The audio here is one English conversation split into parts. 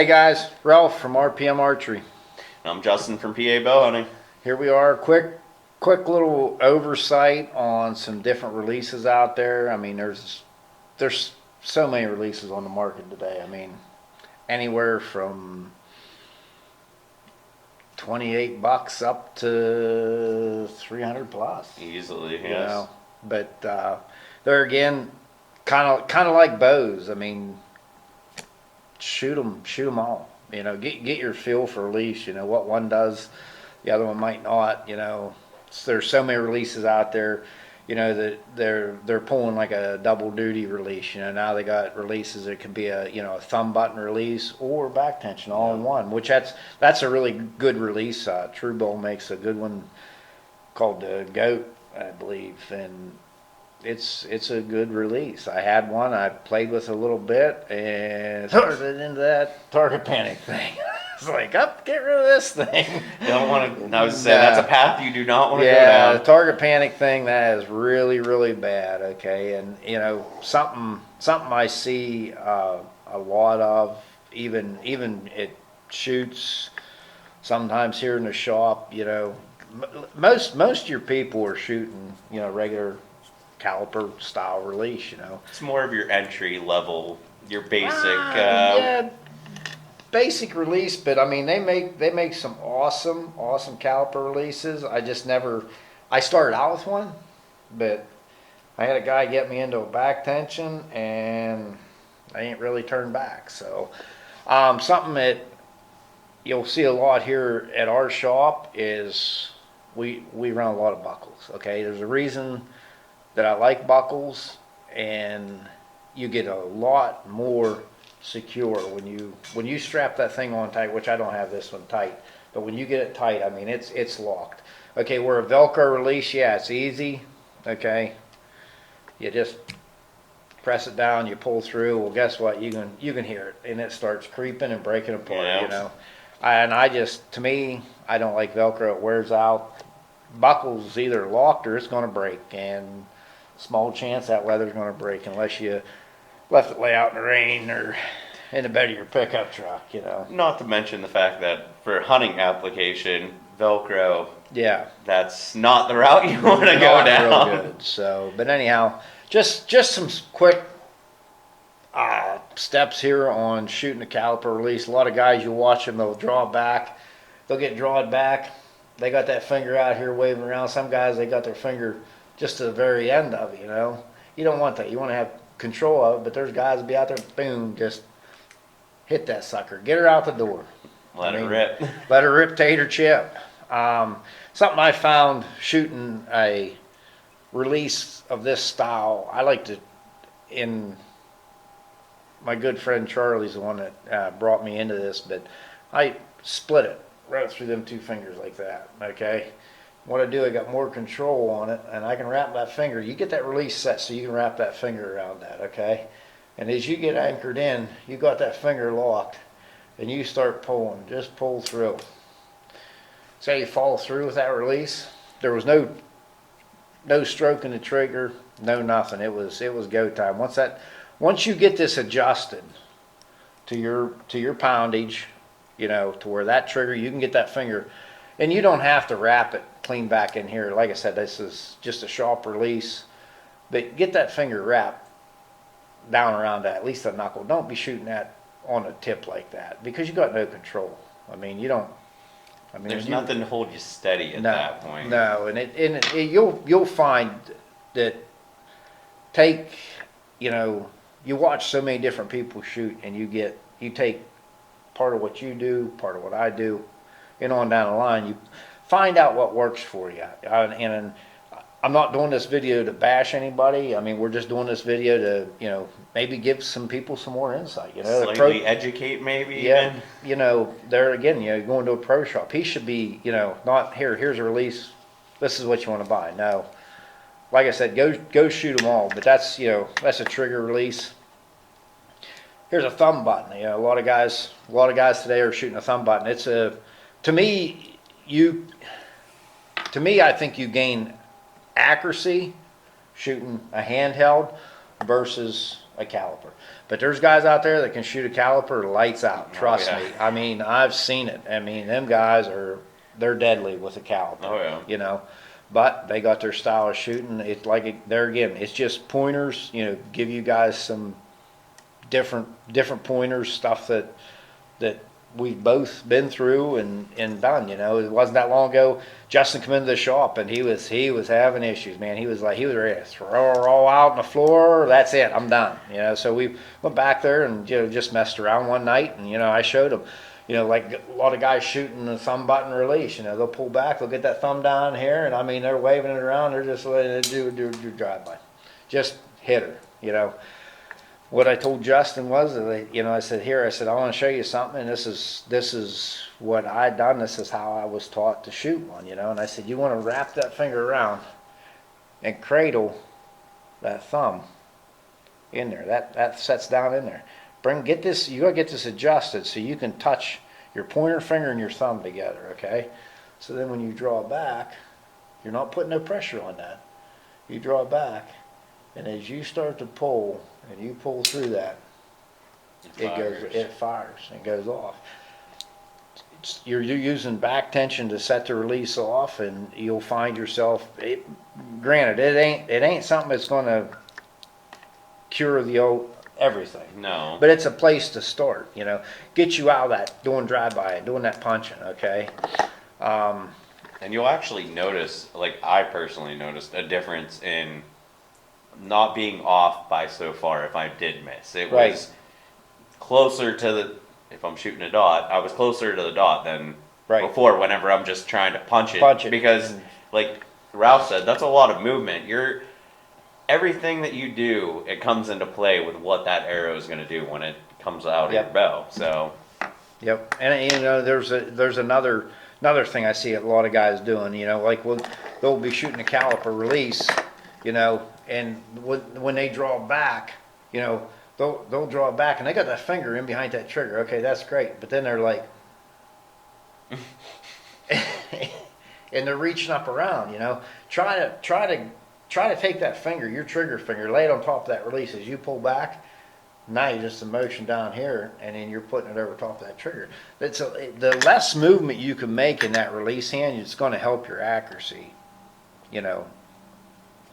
Hey guys, Ralph from RPM Archery. I'm Justin from PA Bow Hunting. Here we are, quick little oversight on some different releases out there. I mean, there's so many releases on the market today. I mean, anywhere from $28 up to 300 plus. Easily, yes. You know, but they're again kind of like bows. I mean, shoot them all. You know, get your feel for release. You know what one does, the other one might not. You know, there's so many releases out there. You know that they're pulling like a double duty release. You know, now they got releases that can be a a thumb button release or back tension all in one, which that's a really good release. True Bowl makes a good one called the Goat, I believe, and it's a good release. I had one I played with a little bit and started into that target panic thing. It's like, get rid of this thing. You don't want to. I was saying that's a path you do not want to go Yeah, down. the target panic thing, that is really bad. Okay, and something I see a lot of, even it shoots sometimes here in the shop. You know, most of your people are shooting regular caliper style release. You know, It's more of your entry level, your basic. yeah, basic release, but I mean they make some awesome caliper releases. I started out with one, but I had a guy get me into a back tension and I ain't really turned back. So something that you'll see a lot here at our shop is we run a lot of buckles. Okay, there's a reason that I like buckles, and you get a lot more secure when you strap that thing on tight, which I don't have this one tight, but when you get it tight, I mean it's locked. Okay, where a Velcro release, yeah, it's easy. Okay, you just press it down, you pull through. Well, guess what? You can hear it, and it starts creeping and breaking apart. Yeah. You know, and to me, I don't like Velcro. It wears out. Buckles either locked or it's going to break, and small chance that leather's going to break unless you left it lay out in the rain or in the bed of your pickup truck, you know. Not to mention the fact that for hunting application, Velcro, Yeah. that's not the route you want to go Not down. real good. So, but anyhow, just some quick steps here on shooting a caliper release. A lot of guys, you'll watch them, they'll draw back. They'll get drawn back. They got that finger out here waving around. Some guys, they got their finger just to the very end of it, you know. You don't want that. You want to have control of it, but there's guys that be out there, boom, just hit that sucker. Get her out the door. Let it rip. Let her rip, tater chip. Something I found shooting a release of this style, I like to, my good friend Charlie's the one that brought me into this, but I split it right through them two fingers like that, okay? What I do, I got more control on it, and I can wrap that finger. You get that release set so you can wrap that finger around that, okay? And as you get anchored in, you got that finger locked, and you start pulling. Just pull through. Say you follow through with that release. There was no stroking the trigger, no nothing. It was go time. Once you get this adjusted to your poundage, you know, to where that trigger, you can get that finger, and you don't have to wrap it clean back in here. Like I said, this is just a sharp release, but get that finger wrapped down around that, at least the knuckle. Don't be shooting that on a tip like that because you got no control. I mean, you don't. I mean, There's nothing to hold you steady at that point. No, and you'll find that you watch so many different people shoot, and you take part of what you do, part of what I do, and on down the line, you find out what works for you. And I'm not doing this video to bash anybody. I mean, we're just doing this video to, maybe give some people some more insight. Slightly educate maybe. Yeah, there again, going to a pro shop. He should be, not here's a release. This is what you want to buy. No, like I said, go shoot them all. But that's a trigger release. Here's a thumb button. A lot of guys today are shooting a thumb button. To me, I think you gain accuracy shooting a handheld versus a caliper. But there's guys out there that can shoot a caliper lights out. Trust yeah. me. I mean, I've seen it. I mean, them guys they're deadly with a caliper. Oh, yeah. You know, but they got their style of shooting. It's like there again, it's just pointers. You know, give you guys some different pointers, stuff that we've both been through and done. You know, it wasn't that long ago. Justin came into the shop and he was having issues, man. He was ready to throw her all out on the floor. That's it. I'm done. You know, so we went back there and just messed around one night, and I showed him. Like a lot of guys shooting the thumb button release. They'll pull back, they'll get that thumb down here, and I mean they're waving it around. They're just letting it do drive by, just hit her. What I told Justin was that I said, I want to show you something, and this is what I done. This is how I was taught to shoot one. And I said, you want to wrap that finger around and cradle that thumb in there. That sets down in there. You gotta get this adjusted so you can touch your pointer finger and your thumb together, okay? So then when you draw back, you're not putting no pressure on that. You draw back, and as you start to pull, and you pull through that, it fires and goes off. You're using back tension to set the release off, and you'll find yourself, granted, it ain't something that's gonna cure the old everything. No. But it's a place to start, get you out of that doing drive-by and doing that punching, okay? And you'll actually notice, like I personally noticed, a difference in not being off by so far if I did miss. It Right. was closer to if I'm shooting a dot, I was closer to the dot than before whenever I'm just trying to punch it. Because, like Ralph said, that's a lot of movement. Everything that you do, it comes into play with what that arrow is going to do when it comes out of your bow. So, yep. And there's another thing I see a lot of guys doing. Like they'll be shooting a caliper release, and when they draw back, they'll draw back, and they got that finger in behind that trigger. Okay, that's great. But then they're like, and they're reaching up around. Try to take that finger, your trigger finger, lay it on top of that release. As you pull back, now you just motion down here, and then you're putting it over top of that trigger. The less movement you can make in that release hand, it's going to help your accuracy.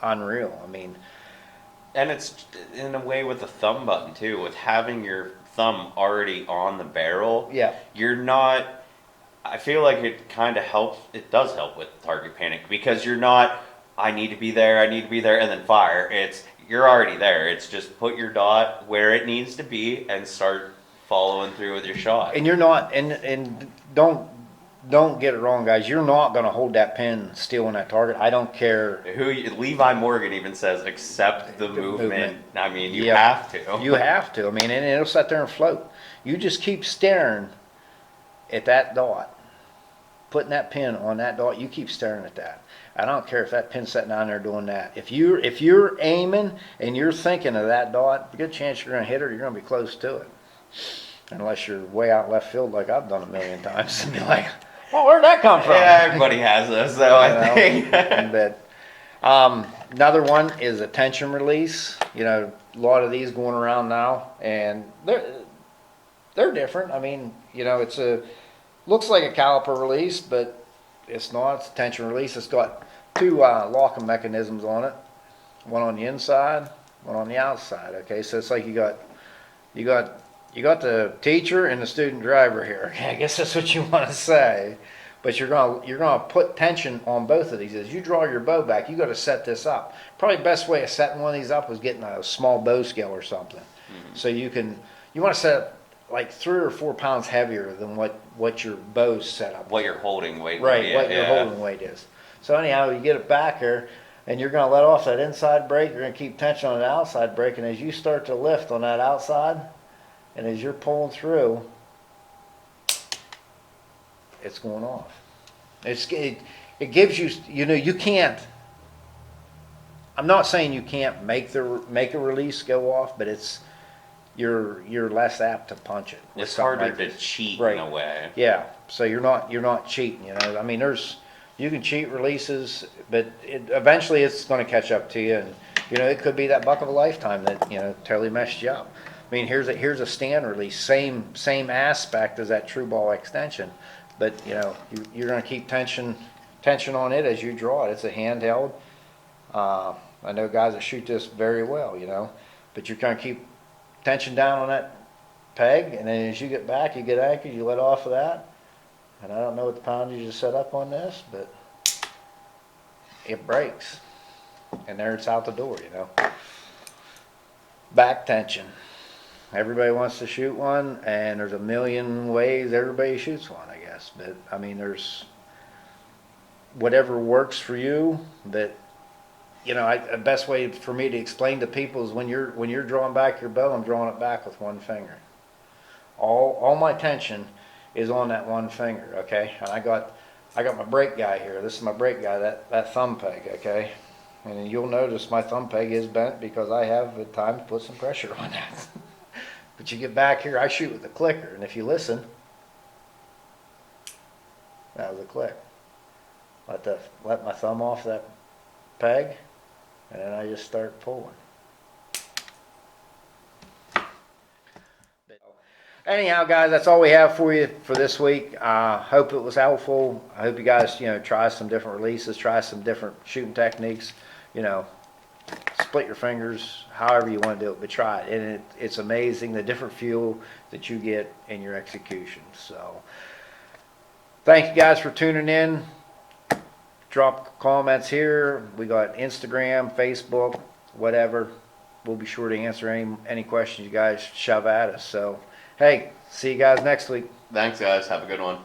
Unreal. I mean, and it's in a way with the thumb button too, with having your thumb already on the barrel. Yeah. You're not. I feel like it kind of helps. It does help with target panic because you're not. I need to be there, and then fire. You're already there. It's just put your dot where it needs to be and start following through with your shot. And you're not, and don't get it wrong, guys. You're not going to hold that pin still on that target. I don't care. Levi Morgan even says, accept the movement. I mean, you have to. You have to. I mean, and it'll sit there and float. You just keep staring at that dot, putting that pin on that dot. You keep staring at that. I don't care if that pin's sitting down there doing that. If you're aiming and you're thinking of that dot, good chance you're going to hit her. You're going to be close to it, unless you're way out left field like I've done a million times and be like, well, where'd that come from? Yeah, everybody has those, though, I think. But another one is a tension release. A lot of these going around now, and they're different. I mean, looks like a caliper release, but it's not. It's a tension release. It's got two locking mechanisms on it. One on the inside, one on the outside. Okay, so it's like you got the teacher and the student driver here. Okay, I guess that's what you want to say. But you're gonna put tension on both of these. As you draw your bow back, you got to set this up. Probably the best way of setting one of these up was getting a small bow scale or something. Mm-hmm. So you want to set it like 3 or 4 pounds heavier than what your bow's set up. What your holding weight. Right, what your holding weight is. So anyhow, you get it back here, and you're going to let off that inside brake. You're going to keep tension on the outside brake, and as you start to lift on that outside, and as you're pulling through, it's going off. It gives you, you can't. I'm not saying you can't make a release go off, but you're less apt to punch it. It's harder to cheat in a way. Yeah, so you're not cheating. I mean, you can cheat releases, but eventually it's going to catch up to you, and You know, it could be that buck of a lifetime that, you know, totally messed you up. I mean, here's a stand release, same aspect as that true ball extension, but you know, you're going to keep tension on it as you draw it. It's a handheld. I know guys that shoot this very well, you know, but you're going to keep tension down on that peg, and then as you get back, you get anchored, you let off of that. And I don't know what the poundage is set up on this, but it breaks, and there it's out the door, you know. Back tension. Everybody wants to shoot one, and there's a million ways everybody shoots one, I guess. But I mean, there's whatever works for you. That, you know, the best way for me to explain to people is when you're drawing back your bow, I'm drawing it back with one finger. All my tension is on that one finger, okay? And I got my brake guy here. This is my brake guy, that thumb peg, okay? And you'll notice my thumb peg is bent because I have at times put some pressure on that. But you get back here, I shoot with the clicker, and if you listen, that was a click. Let my thumb off that peg, and then I just start pulling. Anyhow, guys, that's all we have for you for this week. Hope it was helpful. I hope you guys, you know, try some different releases, try some different shooting techniques. You know, split your fingers, however you want to do it, but try it. And it's amazing the different feel that you get in your execution. So, thank you guys for tuning in. Drop comments here. We got Instagram, Facebook, whatever. We'll be sure to answer any questions you guys shove at us. So, hey, see you guys next week. Thanks, guys. Have a good one.